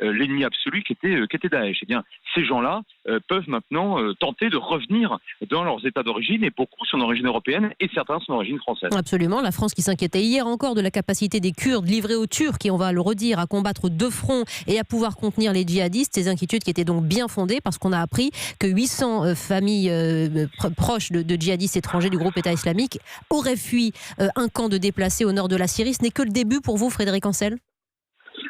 l'ennemi absolu qu'était Daesh. Eh bien, ces gens-là peuvent maintenant tenter de revenir dans leurs États d'origine, et beaucoup sont d'origine européenne et certains sont d'origine française. Absolument, la France qui s'inquiétait hier encore de la capacité des Kurdes livrés aux Turcs, et on va le redire, à combattre de front et à pouvoir contenir les djihadistes. Ces inquiétudes qui étaient donc bien fondées, parce qu'on a appris que 800 familles proches de djihadistes étrangers du groupe État islamique auraient fui un camp de déplacés au nord de la Syrie. Ce n'est que le début pour vous, Frédéric Ancel ?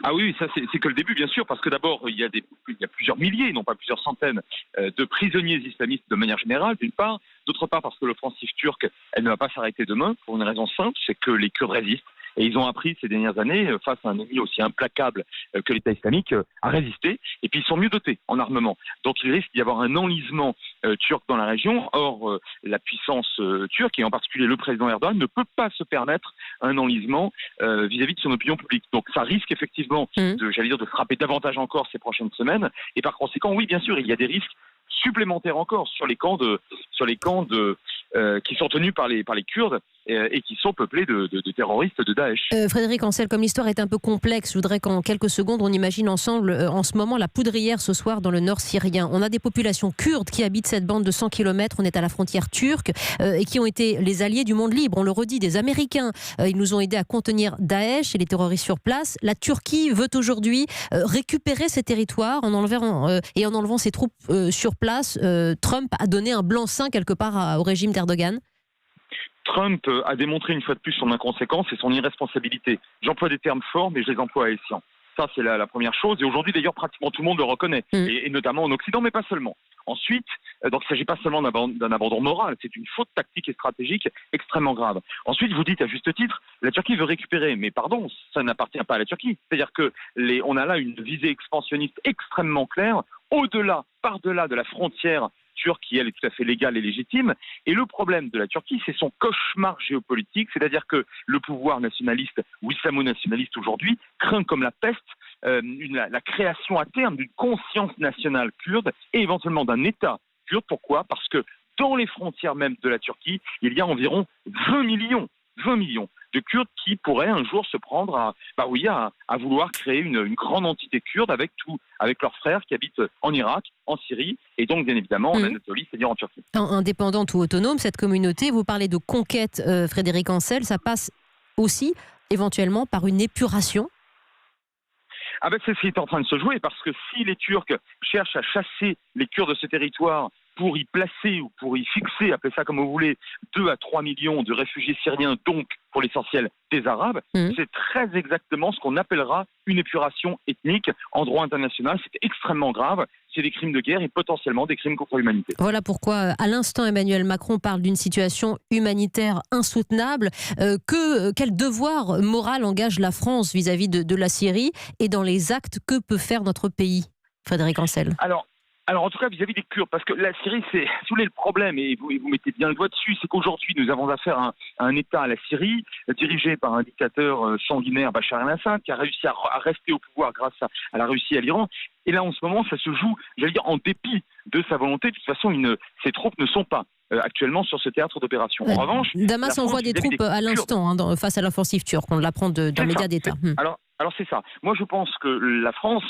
Ah oui, ça c'est que le début, bien sûr, parce que d'abord, il y a plusieurs milliers, non pas plusieurs centaines, de prisonniers islamistes de manière générale, d'une part. D'autre part, parce que l'offensive turque, elle ne va pas s'arrêter demain, pour une raison simple, c'est que les Kurdes résistent. Et ils ont appris ces dernières années, face à un ennemi aussi implacable que l'État islamique, à résister. Et puis ils sont mieux dotés en armement. Donc il risque d'y avoir un enlisement turc dans la région. Or, la puissance turque, et en particulier le président Erdogan, ne peut pas se permettre un enlisement vis-à-vis de son opinion publique. Donc ça risque effectivement de frapper davantage encore ces prochaines semaines. Et par conséquent, oui, bien sûr, il y a des risques supplémentaires encore sur les camps qui sont tenus par les Kurdes et qui sont peuplés de terroristes de Daesh. Frédéric Ancel, comme l'histoire est un peu complexe, je voudrais qu'en quelques secondes on imagine ensemble en ce moment la poudrière ce soir dans le nord syrien. On a des populations kurdes qui habitent cette bande de 100 km, on est à la frontière turque, et qui ont été les alliés du monde libre, on le redit, des Américains. Ils nous ont aidés à contenir Daesh et les terroristes sur place. La Turquie veut aujourd'hui récupérer ces territoires en enlevant ses troupes sur place. Trump a donné un blanc-seing quelque part au régime d'Erdogan. Trump a démontré une fois de plus son inconséquence et son irresponsabilité. J'emploie des termes forts, mais je les emploie à escient. Ça, c'est la première chose. Et aujourd'hui, d'ailleurs, pratiquement tout le monde le reconnaît, et notamment en Occident, mais pas seulement. Ensuite, donc il ne s'agit pas seulement d'un abandon moral, c'est une faute tactique et stratégique extrêmement grave. Ensuite, vous dites à juste titre, la Turquie veut récupérer, mais pardon, ça n'appartient pas à la Turquie. C'est-à-dire que on a là une visée expansionniste extrêmement claire, par-delà de la frontière turque qui, elle, est tout à fait légale et légitime. Et le problème de la Turquie, c'est son cauchemar géopolitique, c'est-à-dire que le pouvoir nationaliste ou islamo-nationaliste aujourd'hui craint comme la peste la création à terme d'une conscience nationale kurde et éventuellement d'un État kurde. Pourquoi ? Parce que dans les frontières même de la Turquie, il y a environ 20 millions de Kurdes qui pourraient un jour se prendre à vouloir créer une grande entité kurde avec leurs frères qui habitent en Irak, en Syrie et donc bien évidemment en Anatolie, c'est-à-dire en Turquie. Indépendante ou autonome, cette communauté, vous parlez de conquête, Frédéric Ancel, ça passe aussi éventuellement par une épuration ? C'est ce qui est en train de se jouer, parce que si les Turcs cherchent à chasser les Kurdes de ce territoire pour y placer ou pour y fixer, appelez ça comme vous voulez, 2 à 3 millions de réfugiés syriens, donc pour l'essentiel des Arabes, c'est très exactement ce qu'on appellera une épuration ethnique en droit international. C'est extrêmement grave. C'est des crimes de guerre et potentiellement des crimes contre l'humanité. Voilà pourquoi, à l'instant, Emmanuel Macron parle d'une situation humanitaire insoutenable. Quel devoir moral engage la France vis-à-vis de la Syrie, et dans les actes, que peut faire notre pays, Frédéric Ancel ? Alors, en tout cas, vis-à-vis des Kurdes, parce que la Syrie, c'est le problème, et vous mettez bien le doigt dessus, c'est qu'aujourd'hui, nous avons affaire à un État, la Syrie, dirigé par un dictateur sanguinaire, Bachar el-Assad, qui a réussi à rester au pouvoir grâce à la Russie et à l'Iran. Et là, en ce moment, ça se joue, en dépit de sa volonté. De toute façon, ces troupes ne sont pas actuellement sur ce théâtre d'opération. En revanche, Damas envoie des troupes à l'instant face à l'offensive turque. On l'apprend d'un média d'État. Alors c'est ça. Moi je pense que la France,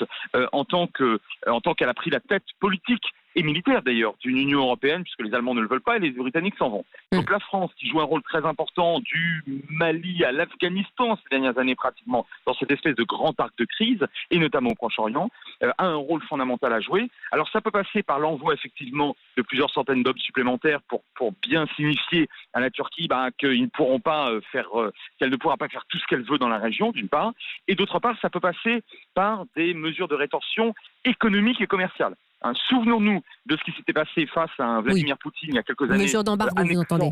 en tant qu'elle a pris la tête politique et militaire d'ailleurs d'une Union européenne, puisque les Allemands ne le veulent pas et les Britanniques s'en vont. Donc la France, qui joue un rôle très important du Mali à l'Afghanistan ces dernières années pratiquement, dans cette espèce de grand arc de crise, et notamment au Proche-Orient, a un rôle fondamental à jouer. Alors ça peut passer par l'envoi effectivement de plusieurs centaines d'hommes supplémentaires pour bien signifier à la Turquie qu'elle ne pourra pas faire tout ce qu'elle veut dans la région, d'une part, et d'autre part, ça peut passer par des mesures de rétorsion économique et commerciale. Souvenons-nous de ce qui s'était passé face à un Vladimir Poutine il y a quelques années. Mesure d'embargo, vous entendez.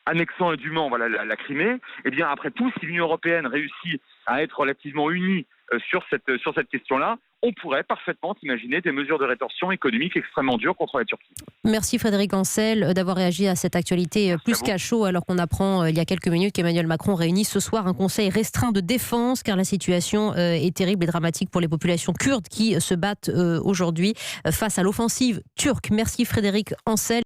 Annexant indûment la Crimée. Eh bien, après tout, si l'Union européenne réussit à être relativement unie sur cette question-là, on pourrait parfaitement imaginer des mesures de rétorsion économique extrêmement dures contre la Turquie. Merci Frédéric Ancel d'avoir réagi à cette actualité plus qu'à chaud, alors qu'on apprend il y a quelques minutes qu'Emmanuel Macron réunit ce soir un conseil restreint de défense, car la situation est terrible et dramatique pour les populations kurdes qui se battent aujourd'hui face à l'offensive turque. Merci Frédéric Ancel.